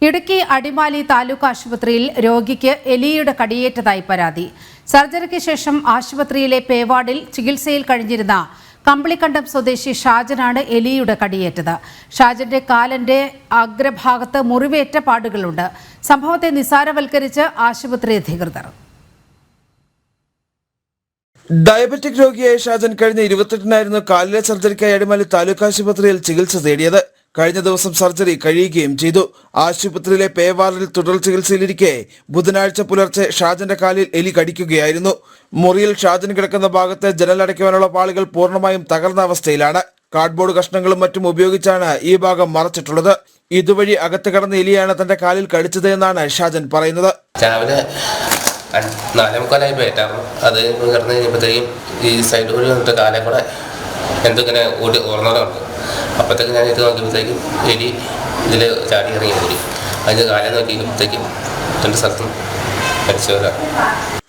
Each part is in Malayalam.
ഇടുക്കി അടിമാലി താലൂക്ക് ആശുപത്രിയിൽ രോഗിക്ക് എലിയുടെ കടിയേറ്റതായി പരാതി. സർജറിക്ക് ശേഷം ആശുപത്രിയിലെ പേവാർഡിൽ ചികിത്സയിൽ കഴിഞ്ഞിരുന്ന കമ്പിളിക്കണ്ടം സ്വദേശി ഷാജനാണ് എലിയുടെ കടിയേറ്റത്. ഷാജന്റെ കാലിന്റെ അഗ്രഭാഗത്ത് മുറിവേറ്റ പാടുകളുണ്ട്. സംഭവത്തെ നിസ്സാരവൽക്കരിച്ച് ആശുപത്രി അധികൃതർ. ഡയബറ്റിക് രോഗിയായ ഷാജൻ കഴിഞ്ഞ 28-നായിരുന്നു കാലിലെ സർജറിക്കായി അടിമാലി താലൂക്ക് ആശുപത്രിയിൽ ചികിത്സ തേടിയത്. കഴിഞ്ഞ ദിവസം സർജറി കഴിയുകയും ചെയ്തു. ആശുപത്രിയിലെ പേവാർഡിൽ തുടർ ചികിത്സയിലിരിക്കെ ബുധനാഴ്ച പുലർച്ചെ ഷാജന്റെ കാലിൽ എലി കടിക്കുകയായിരുന്നു. മുറിയിൽ ഷാജൻ കിടക്കുന്ന ഭാഗത്ത് ജനലടയ്ക്കുവാനുള്ള പാളികൾ പൂർണ്ണമായും തകർന്ന അവസ്ഥയിലാണ്. കാർഡ്ബോർഡ് കഷ്ണങ്ങളും മറ്റും ഉപയോഗിച്ചാണ് ഈ ഭാഗം മറച്ചിട്ടുള്ളത്. ഇതുവഴി അകത്ത് കടന്ന എലിയാണ് തന്റെ കാലിൽ കടിച്ചത് എന്നാണ് ഷാജൻ പറയുന്നത്. രാവിലെ 4:45 പേറ്റായിരുന്നു. അത് കിടന്നു കഴിഞ്ഞപ്പോഴത്തേക്കും ഈ സൈഡ് വഴി വന്നിട്ട് കാലേ കൂടെ എന്തൊക്കെ ഓർമ്മകളുണ്ട്. അപ്പോഴത്തേക്ക് ഞാൻ ഇത് നോക്കിയപ്പോഴത്തേക്കും എലി ഇതിൽ ചാടി ഇറങ്ങി പോയി. അതിന് കാലേ നോക്കിയപ്പോഴത്തേക്കും 2 സ്ഥലത്തും മരിച്ചവരാണ്.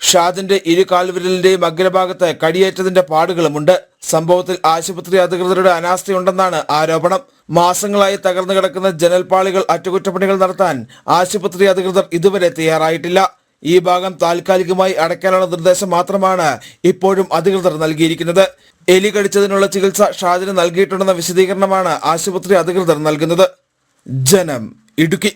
ഷാജന്റെ ഇരു കാൽവിരലിന്റെയും അഗ്രഭാഗത്ത് കടിയേറ്റതിന്റെ പാടുകളുമുണ്ട്. സംഭവത്തിൽ ആശുപത്രി അധികൃതരുടെ അനാസ്ഥയുണ്ടെന്നാണ് ആരോപണം. മാസങ്ങളായി തകർന്നു കിടക്കുന്ന ജനൽപാളികൾ അറ്റകുറ്റപ്പണികൾ നടത്താൻ ആശുപത്രി അധികൃതർ ഇതുവരെ തയ്യാറായിട്ടില്ല. ഈ ഭാഗം താൽക്കാലികമായി അടയ്ക്കാനുള്ള നിർദ്ദേശം മാത്രമാണ് ഇപ്പോഴും അധികൃതർ നൽകിയിരിക്കുന്നത്. എലി കടിച്ചതിനുള്ള ചികിത്സ ഷാജന് നൽകിയിട്ടുണ്ടെന്ന വിശദീകരണമാണ് ആശുപത്രി അധികൃതർ നൽകുന്നത്. ജനം, ഇടുക്കി.